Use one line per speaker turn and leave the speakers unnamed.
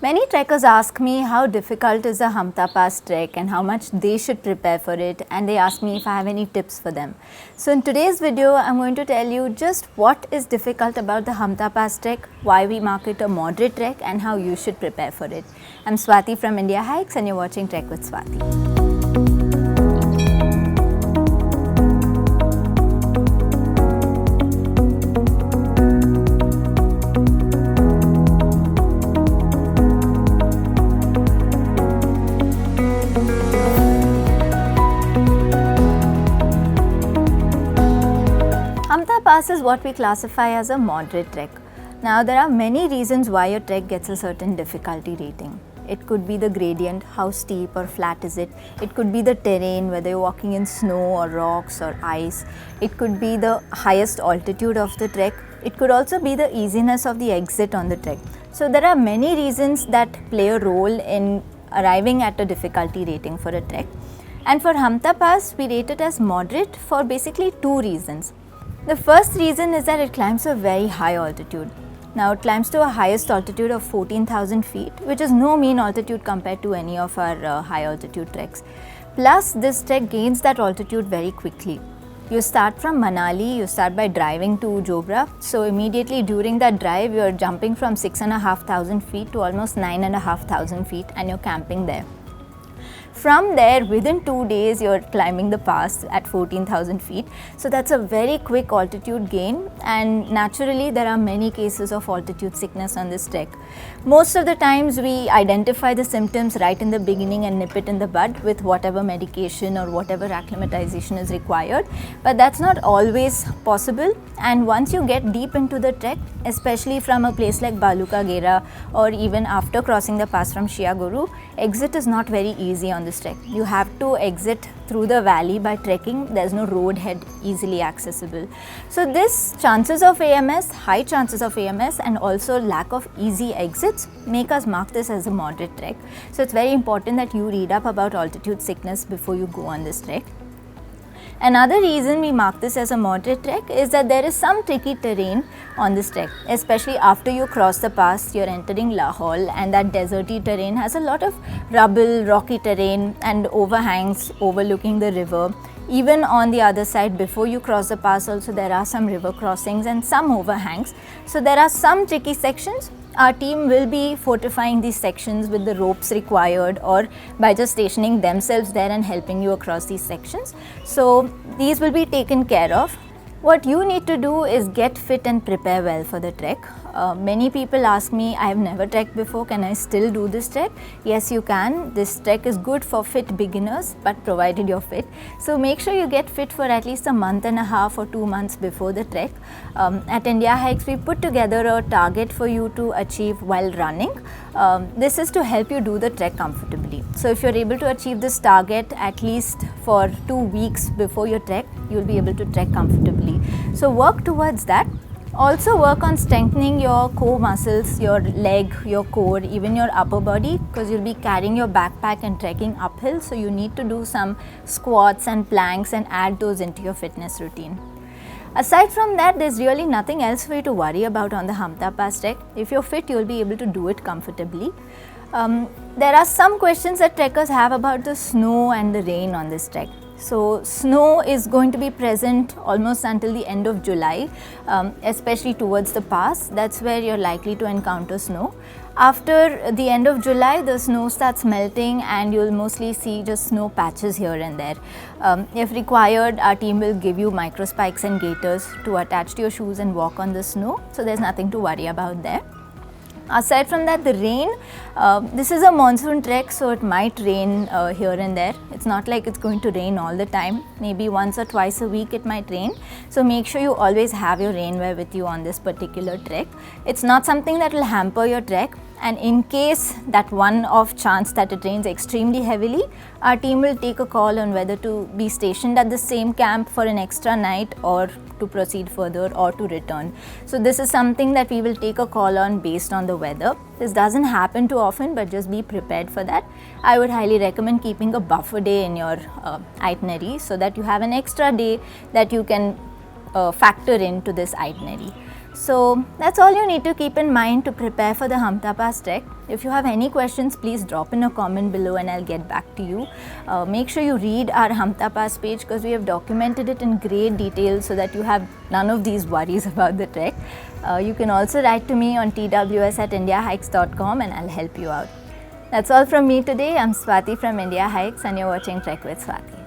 Many trekkers ask me how difficult is the Hampta Pass trek and how much they should prepare for it, and they ask me if I have any tips for them. So in today's video, I'm going to tell you just what is difficult about the Hampta Pass trek, why we mark it a moderate trek, and how you should prepare for it. I'm Swathi from Indiahikes and you're watching Trek with Swathi. Hampta Pass is what we classify as a moderate trek. Now there are many reasons why a trek gets a certain difficulty rating. It could be the gradient, how steep or flat is it. It could be the terrain, whether you're walking in snow or rocks or ice. It could be the highest altitude of the trek. It could also be the easiness of the exit on the trek. So there are many reasons that play a role in arriving at a difficulty rating for a trek. And for Hampta Pass, we rate it as moderate for basically two reasons. The first reason is that it climbs to a very high altitude. Now it climbs to a highest altitude of 14,000 feet, which is no mean altitude compared to any of our high altitude treks. Plus this trek gains that altitude very quickly. You start from Manali, you start by driving to Jobra. So immediately during that drive, you're jumping from 6,500 feet to almost 9,500 feet and you're camping there. From there, within 2 days, you're climbing the pass at 14,000 feet. So that's a very quick altitude gain, and naturally there are many cases of altitude sickness on this trek. Most of the times we identify the symptoms right in the beginning and nip it in the bud with whatever medication or whatever acclimatization is required, but that's not always possible. And once you get deep into the trek, especially from a place like Baluka Gera or even after crossing the pass from Shiaguru, exit is not very easy on this trek. You have to exit through the valley by trekking. There's no roadhead easily accessible. So this chances of AMS, high chances of AMS, and also lack of easy exits make us mark this as a moderate trek. So it's very important that you read up about altitude sickness before you go on this trek. Another reason we mark this as a moderate trek is that there is some tricky terrain on this trek, especially after you cross the pass. You're entering Lahaul, and that deserty terrain has a lot of rubble, rocky terrain and overhangs overlooking the river. Even on the other side, before you cross the pass also, there are some river crossings and some overhangs. So there are some tricky sections. Our team will be fortifying these sections with the ropes required or by just stationing themselves there and helping you across these sections. So these will be taken care of. What you need to do is get fit and prepare well for the trek. Many people ask me, I have never trekked before, can I still do this trek? Yes, you can. This trek is good for fit beginners, but provided you're fit. So make sure you get fit for at least a month and a half or 2 months before the trek. At Indiahikes, we put together a target for you to achieve while running. This is to help you do the trek comfortably. So if you're able to achieve this target at least for 2 weeks before your trek, you'll be able to trek comfortably. So work towards that. Also work on strengthening your core muscles, your leg, your core, even your upper body, because you'll be carrying your backpack and trekking uphill. So you need to do some squats and planks and add those into your fitness routine. Aside from that, there's really nothing else for you to worry about on the Hampta Pass trek. If you're fit, you'll be able to do it comfortably. There are some questions that trekkers have about the snow and the rain on this trek. So snow is going to be present almost until the end of July, especially towards the pass. That's where you're likely to encounter snow. After the end of July, the snow starts melting and you'll mostly see just snow patches here and there. If required, our team will give you micro spikes and gaiters to attach to your shoes and walk on the snow. So there's nothing to worry about there. Aside from that, the rain, this is a monsoon trek, so it might rain here and there. It's not like it's going to rain all the time. Maybe once or twice a week it might rain. So make sure you always have your rainwear with you on this particular trek. It's not something that will hamper your trek. And in case that one off chance that it rains extremely heavily, our team will take a call on whether to be stationed at the same camp for an extra night or to proceed further or to return. So this is something that we will take a call on based on the weather. This doesn't happen too often, but just be prepared for that. I would highly recommend keeping a buffer day in your itinerary so that you have an extra day that you can factor into this itinerary. So that's all you need to keep in mind to prepare for the Hampta Pass trek. If you have any questions, please drop in a comment below and I'll get back to you. Make sure you read our Hampta Pass page because we have documented it in great detail so that you have none of these worries about the trek. You can also write to me on tws@indiahikes.com and I'll help you out. That's all from me today. I'm Swathi from Indiahikes and you're watching Trek with Swathi.